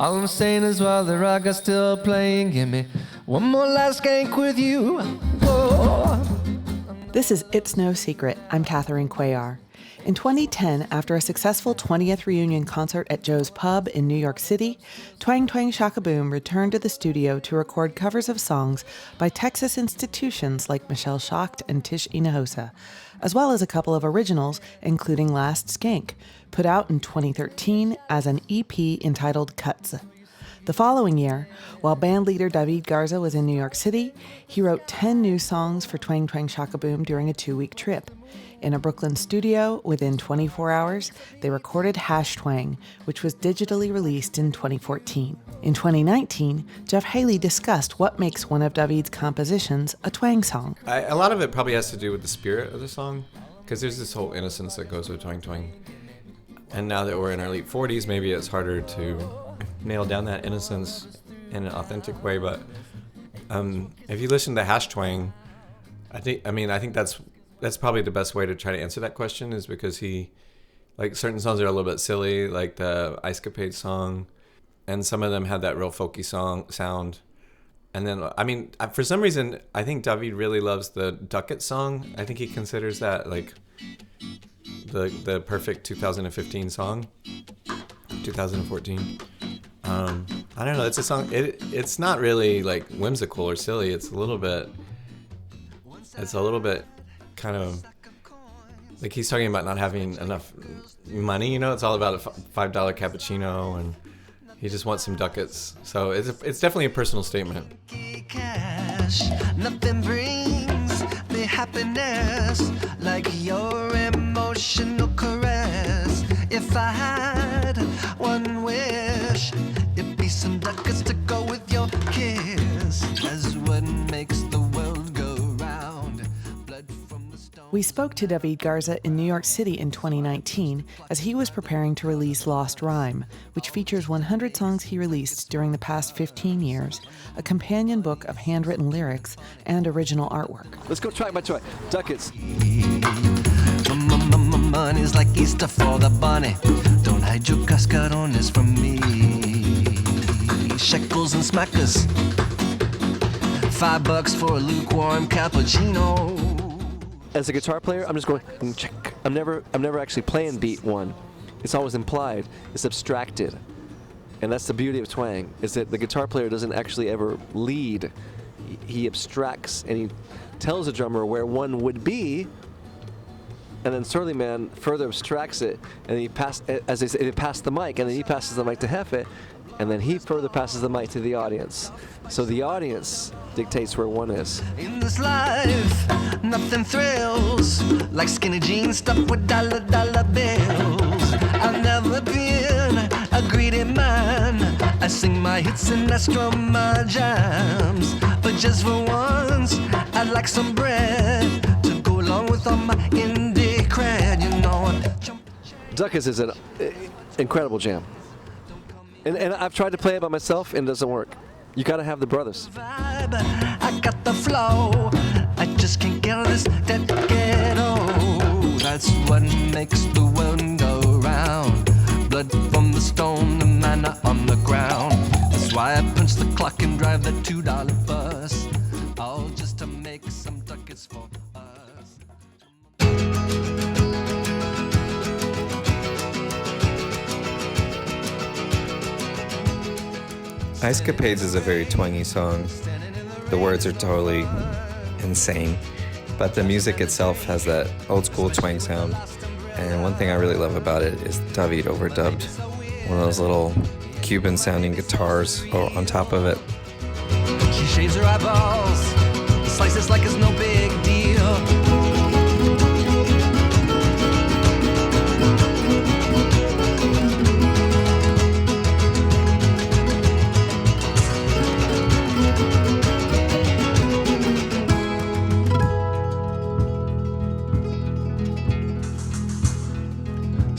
All I'm saying is while the rock is still playing, give me one more last skank with you. Oh. This is It's No Secret. I'm Catherine Cuellar. In 2010, after a successful 20th reunion concert at Joe's Pub in New York City, Twang Twang Shaka Boom returned to the studio to record covers of songs by Texas institutions like Michelle Schacht and Tish Hinojosa, as well as a couple of originals, including Last Skank, put out in 2013 as an EP entitled Cuts. The following year, while bandleader Davíd Garza was in New York City, he wrote 10 new songs for Twang Twang Shaka Boom during a 2-week trip. In a Brooklyn studio, within 24 hours, they recorded Hash Twang, which was digitally released in 2014. In 2019, Jefé Haley discussed what makes one of Davíd's compositions a twang song. A lot of it probably has to do with the spirit of the song, because there's this whole innocence that goes with twang twang. And now that we're in our late 40s, maybe it's harder to nail down that innocence in an authentic way. But if you listen to Hash Twang, I think that's probably the best way to try to answer that question, is because he, like, certain songs are a little bit silly, like the Ice Capade song, and some of them had that real folky sound. And then, for some reason, I think Davíd really loves the Ducat song. I think he considers that like the perfect 2015 song, 2014. I don't know. It's a song. It's not really like whimsical or silly. It's a little bit kind of like he's talking about not having enough money. It's all about a $5 cappuccino, and he just wants some ducats. So it's definitely a personal statement. Cash, nothing brings me happiness like your emotional caress. If I had one wish, it'd be some ducats to go with your kiss. That's what makes the world go round. Blood from the stone. We spoke to Davíd Garza in New York City in 2019 as he was preparing to release Lost Rhyme, which features 100 songs he released during the past 15 years, a companion book of handwritten lyrics and original artwork. Let's go track by track. Ducats. Money's like Easter for the bunny. Don't hide your cascarones from me. Shekels and smackers. $5 for a lukewarm cappuccino. As a guitar player, I'm just going check. I'm never actually playing beat one. It's always implied. It's abstracted. And that's the beauty of twang, is that the guitar player doesn't actually ever lead. He abstracts and he tells the drummer where one would be, and then Surly Man further abstracts it, and he passed the mic, and then he passes the mic to Jefé, and then he further passes the mic to the audience. So the audience dictates where one is. In this life, nothing thrills like skinny jeans stuffed with dollar bills. I've never been a greedy man. I sing my hits and I strum my jams. But just for once, I'd like some bread to go along with all my indie cred. Ducats is an incredible jam. And I've tried to play it by myself, and it doesn't work. You gotta have the brothers. I got the flow. I just can't get this dead ghetto. That's what makes the world go round. Blood from the stone, the manna on the ground. That's why I punch the clock and drive the $2 bus. All just to make some ducats for us. Ice Capades is a very twangy song. The words are totally insane, but the music itself has that old school twang sound. And one thing I really love about it is Davíd overdubbed one of those little Cuban sounding guitars on top of it. She shaves her eyeballs, slices like it's no big deal.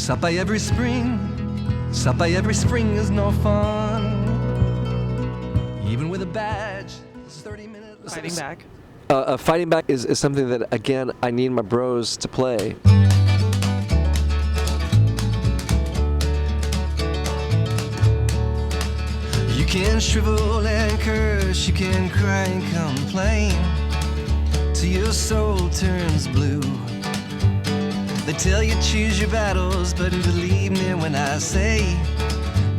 Supper every spring is no fun. Even with a badge, it's 30 minutes. Fighting back. Fighting back is something that, again, I need my bros to play. can shrivel and curse, you can cry and complain till your soul turns blue. They tell you choose your battles, but believe me when I say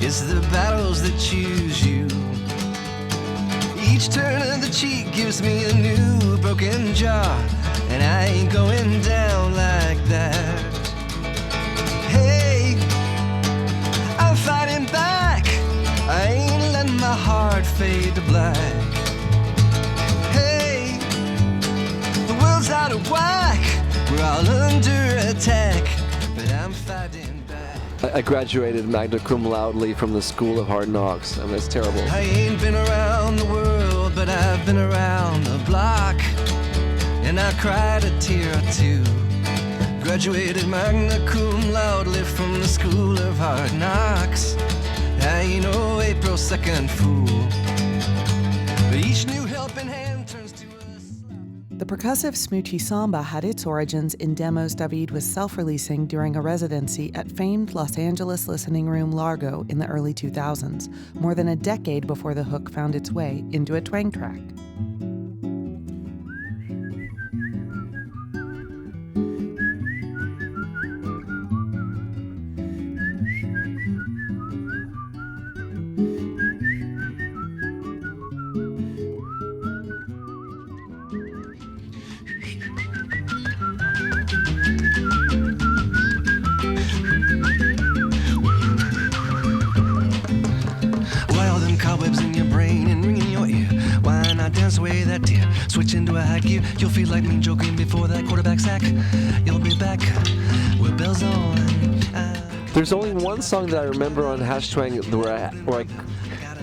it's the battles that choose you. Each turn of the cheek gives me a new broken jaw, and I ain't going down like that. Hey, I'm fighting back, I ain't letting my heart fade to black. Hey, the world's out of whack, we're all under attack, but I'm fighting back. I graduated magna cum laude from the School of Hard Knocks. I mean, that's terrible. I ain't been around the world, but I've been around the block, and I cried a tear or two. Graduated magna cum laude from the School of Hard Knocks. I ain't no April 2nd fool, but each new helping hand turns to us. The percussive smoochy samba had its origins in demos Davíd was self-releasing during a residency at famed Los Angeles listening room Largo in the early 2000s, more than a decade before the hook found its way into a twang track. Away that tear, switch into a high gear. You'll feel like me joking before that quarterback sack. You'll be back with bells on. There's only one song that I remember on Hash Twang where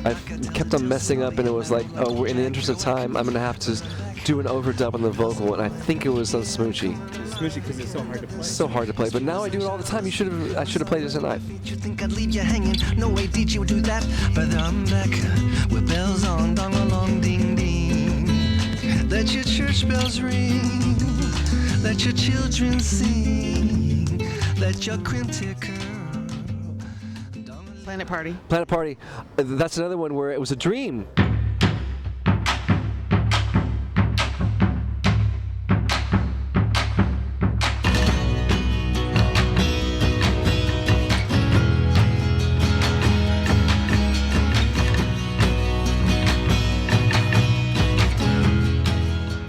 I kept on messing up, and it was like, oh, in the interest of time, I'm gonna have to do an overdub on the vocal, and I think it was on Smoochy. Smoochy, because it's so hard to play. So hard to play, but now I do it all the time. I should have played it tonight. You think I'd leave you hanging? No way, did you do that? But I'm back with bells on, dong along, ding ding. Let your church bells ring, let your children sing, let your quintet curl. Planet Party. Planet Party. That's another one where it was a dream.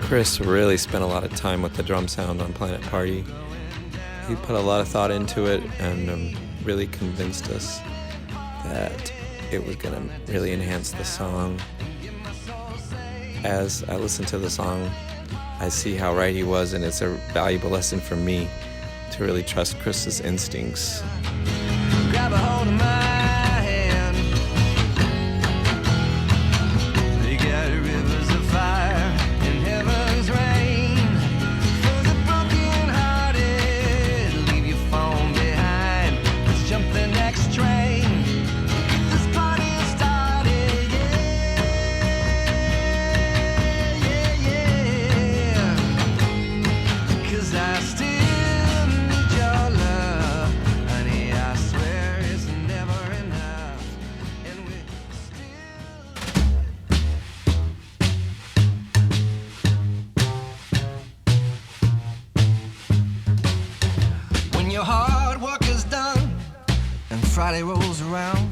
Chris really spent a lot of time with the drum sound on Planet Party. He put a lot of thought into it and really convinced us that it was going to really enhance the song. As I listen to the song, I see how right he was, and it's a valuable lesson for me to really trust Chris's instincts. Grab a hold of my hand. They got rivers of fire. Friday rolls around,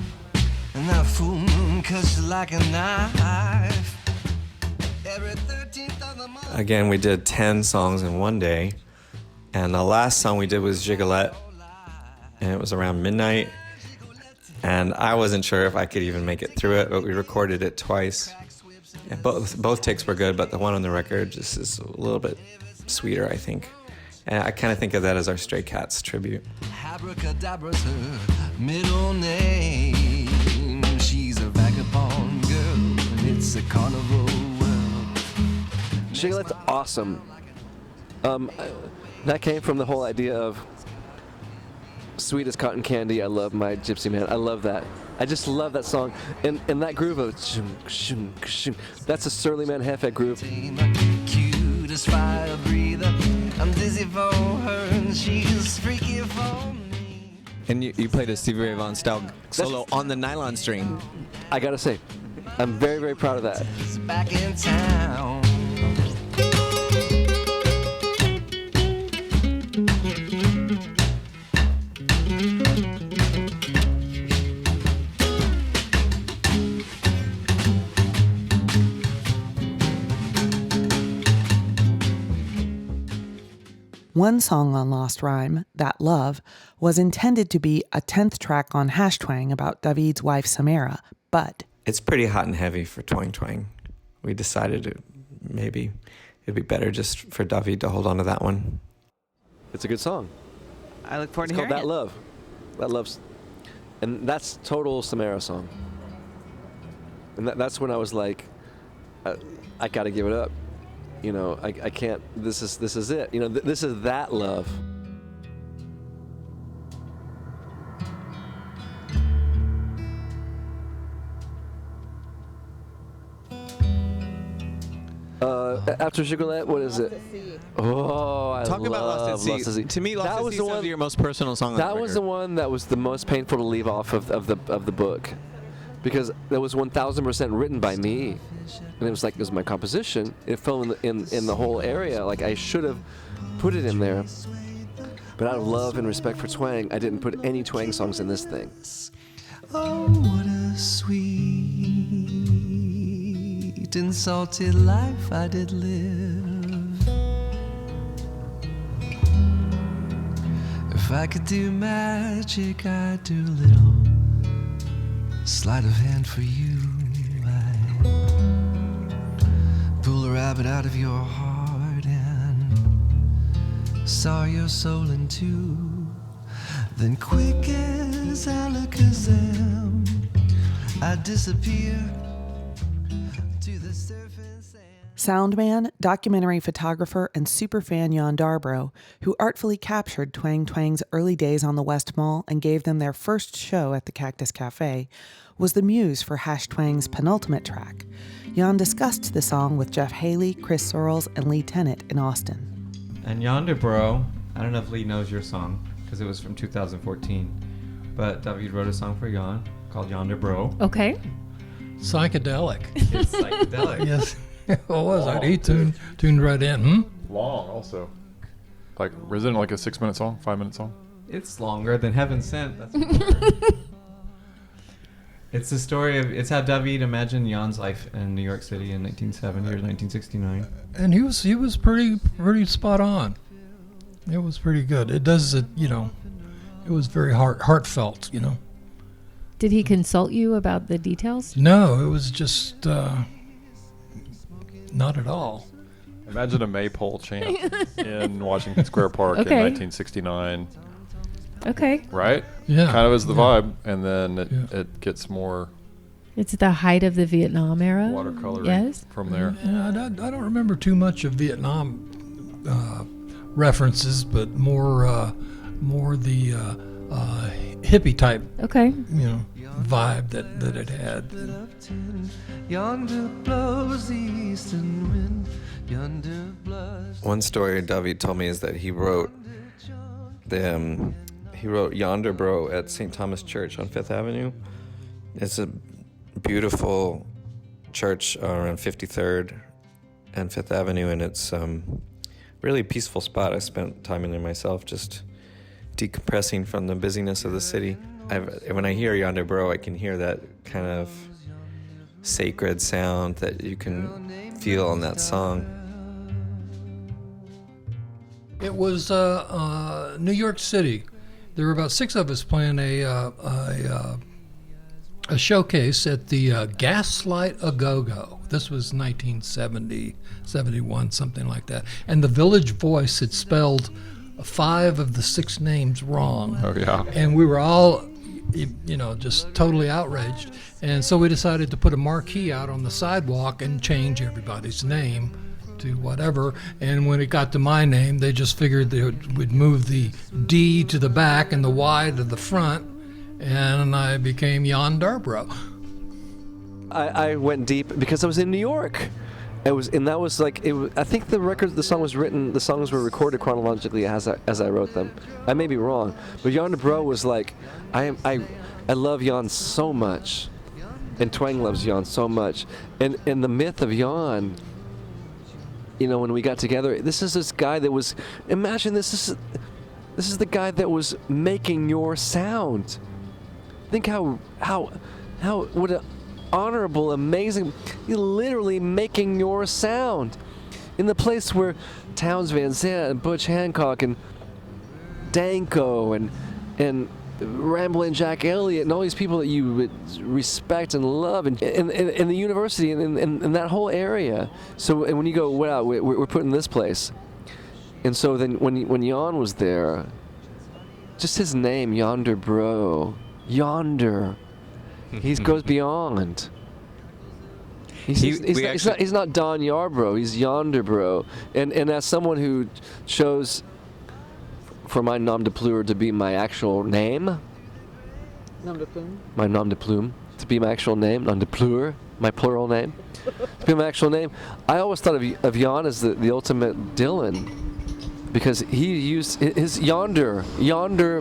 and that full moon cuts you like a knife. Every 13th of the month. Again, we did 10 songs in one day, and the last song we did was Gigolette, and it was around midnight, and I wasn't sure if I could even make it through it, but we recorded it twice. And both takes were good, but the one on the record just is a little bit sweeter, I think. And I kind of think of that as our Stray Cats tribute. Abracadabra's her middle name. She's a vagabond girl, and it's a carnival world. Gigolette's awesome. That came from the whole idea of sweet as cotton candy. I love my gypsy man. I love that. I just love that song. And that groove of that's a Surly Man Jefé groove. Cutest fire breather. I'm dizzy for her and she's freaky for me. And you played a Stevie Ray Vaughan style solo on the nylon string. I gotta say, I'm very, very proud of that. Back in town. One song on Lost Rhyme, That Love, was intended to be a 10th track on Hash Twang about Davíd's wife Samara, but It's pretty hot and heavy for Twang Twang. We decided maybe it'd be better just for Davíd to hold on to that one. It's a good song. I look forward It's to called hearing That it. Love. That Love's, and that's total Samara song. And that's when I was like, I gotta give it up. You know, I can't. This is it. You know, this is That Love. After Sugarlet, what is it? Oh, I Talk about love Lost at Sea. To me, Lost at Sea is your most personal song on the That was record. the one that was the most painful to leave off of the book, because that was 1,000% written by me, and it was my composition. It fell in the whole area. Like I should have put it in there, but out of love and respect for Twang, I didn't put any Twang songs in this thing. Oh, what a sweet and salty life I did live. If I could do magic, I'd do a little sleight of hand for you. I'd pull a rabbit out of your heart and saw your soul in two. Then quick as alakazam, I'd disappear to the surface and... Soundman, documentary photographer, and superfan Yon Darbro, who artfully captured Twang Twang's early days on the West Mall and gave them their first show at the Cactus Cafe, was the muse for Hash Twang's penultimate track. Yon discussed the song with Jefé Haley, Chris Searles, and Lee Tennant in Austin. And Yon Darbro, I don't know if Lee knows your song, because it was from 2014, but Davíd wrote a song for Yon called Yon Darbro. Okay. Psychedelic. It's psychedelic. Yes, it was. He tuned right in. Long also. Like, isn't it like a 6-minute song, 5-minute song? It's longer than Heaven Sent, that's for sure. It's the story of, it's how Davíd imagined Yon's life in New York City in 1970 or 1969. And he was pretty spot on. It was pretty good. It does, it was very heartfelt, Did he consult you about the details? No, it was just not at all. Imagine a maypole chant in Washington Square Park in 1969. Okay. Right? Yeah. Kind of as the vibe, and then it gets more It's the height of the Vietnam era. watercolory Yes. from there. Yeah, I don't remember too much of Vietnam references, but more the hippie type, Okay. vibe that it had. Yonder blows the eastern wind. Yonder blows... One story Davíd told me is that he wrote Yon Darbro at St. Thomas Church on 5th Avenue. It's a beautiful church around 53rd and 5th Avenue, and it's really peaceful spot. I spent time in there myself, just decompressing from the busyness of the city. When I hear Yon Darbro, I can hear that kind of sacred sound that you can feel on that song. It was New York City. There were about 6 of us playing a showcase at the Gaslight A Go-Go. This was 1970, 71, something like that. And the Village Voice had spelled 5 of the 6 names wrong. Oh, yeah. And we were all, just totally outraged. And so we decided to put a marquee out on the sidewalk and change everybody's name to whatever. And when it got to my name, they just figured they would move the D to the back and the Y to the front. And I became Yon Darbro. I went deep because I was in New York. It was, and that was like, I think the songs were recorded chronologically as I wrote them. I may be wrong, but Yon Darbro was like, I love Yon so much, and Twang loves Yon so much, and the myth of Yon. You know, when we got together, this guy that was, imagine this is the guy that was making your sound. Think how what an honorable, amazing, you're literally making your sound in the place where Townes Van Zandt and Butch Hancock and Danko and Ramblin' Jack Elliott and all these people that you would respect and love, and in the university and that whole area. So and when you go, wow, we're put in this place, and so then when Yon was there, just his name, Yon Darbro, Yonder. He goes beyond. He's not Don Yarbrough. He's Yon Darbro. And as someone who chose for my nom de plume to be my actual name, my nom de plume to be my actual name, nom de plume, my plural name, to be my actual name, I always thought of Yon as the ultimate Dylan. Because he used his yonder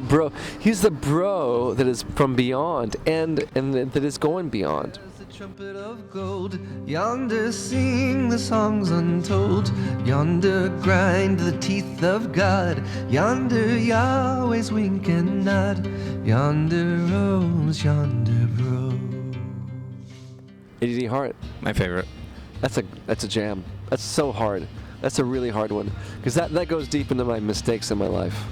bro. He's the bro that is from beyond and that is going beyond. The trumpet of gold, yonder sing the songs untold, yonder grind the teeth of God, yonder Yahweh's wink and nod, yonder rose, yonder bro. ADD Heart, my favorite. That's a jam. That's so hard. That's a really hard one, because that goes deep into my mistakes in my life.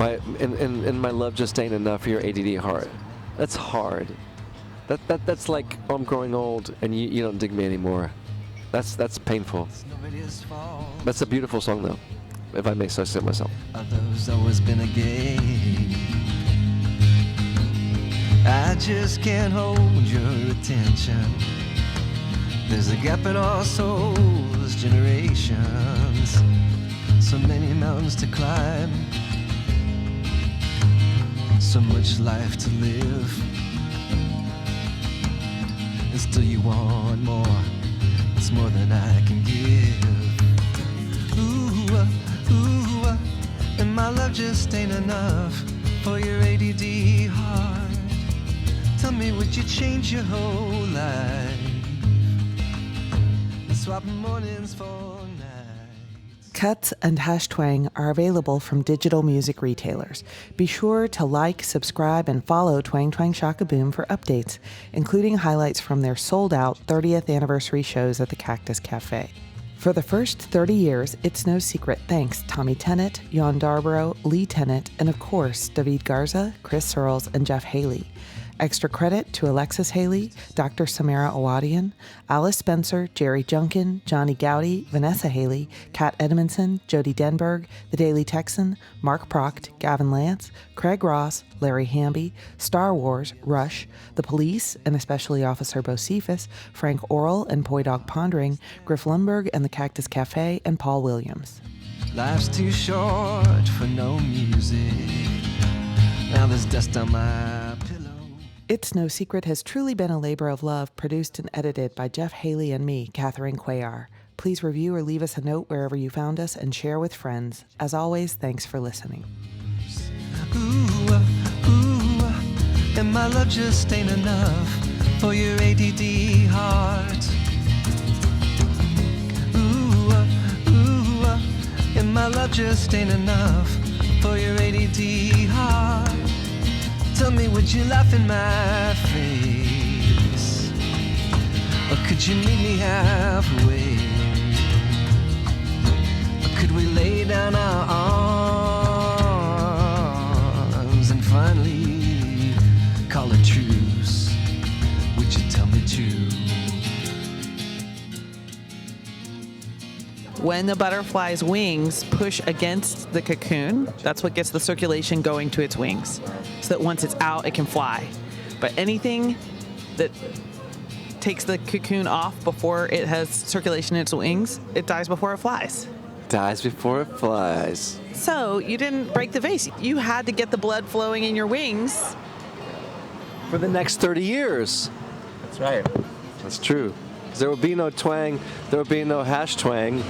And my love just ain't enough for your ADD heart. That's hard. That's like, oh, I'm growing old and you don't dig me anymore. That's painful. That's a beautiful song though, if I may so say myself. Others always been a game. I just can't hold your attention. There's a gap in our souls, generations. So many mountains to climb, so much life to live. And still you want more. It's more than I can give. Ooh, and my love just ain't enough for your ADD heart. Tell me, would you change your whole life? Swapping mornings for nights. Cuts and Hash Twang are available from digital music retailers. Be sure to like, subscribe, and follow Twang Twang Shakaboom for updates, including highlights from their sold-out 30th anniversary shows at the Cactus Cafe. For the first 30 years, it's no secret thanks Tommy Tennant, Yon Darbro, Lee Tennant, and of course, Davíd Garza, Chris Searles, and Jefé Haley. Extra credit to Alexis Haley, Dr. Samara Awadian, Alice Spencer, Jerry Junkin, Johnny Gowdy, Vanessa Haley, Kat Edmondson, Jody Denberg, The Daily Texan, Mark Proct, Gavin Lance, Craig Ross, Larry Hamby, Star Wars, Rush, The Police, and especially Officer Bocephus, Frank Orrell and Poi Dog Pondering, Griff Lundberg and the Cactus Cafe, and Paul Williams. Life's too short for no music. Now there's dust on my pillow. It's No Secret has truly been a labor of love, produced and edited by Jefé Haley and me, Catherine Cuellar. Please review or leave us a note wherever you found us and share with friends. As always, thanks for listening. Ooh, and my love just ain't enough for your ADD heart. Ooh, and my love just ain't enough for your ADD heart. Tell me, would you laugh in my face? Or could you meet me halfway? Or could we lay down our arms and finally call a truce? Would you tell me true? When the butterfly's wings push against the cocoon, that's what gets the circulation going to its wings, so that once it's out, it can fly. But anything that takes the cocoon off before it has circulation in its wings, it dies before it flies. Dies before it flies. So you didn't break the vase. You had to get the blood flowing in your wings. For the next 30 years. That's right. That's true. There would be no twang. There would be no hash twang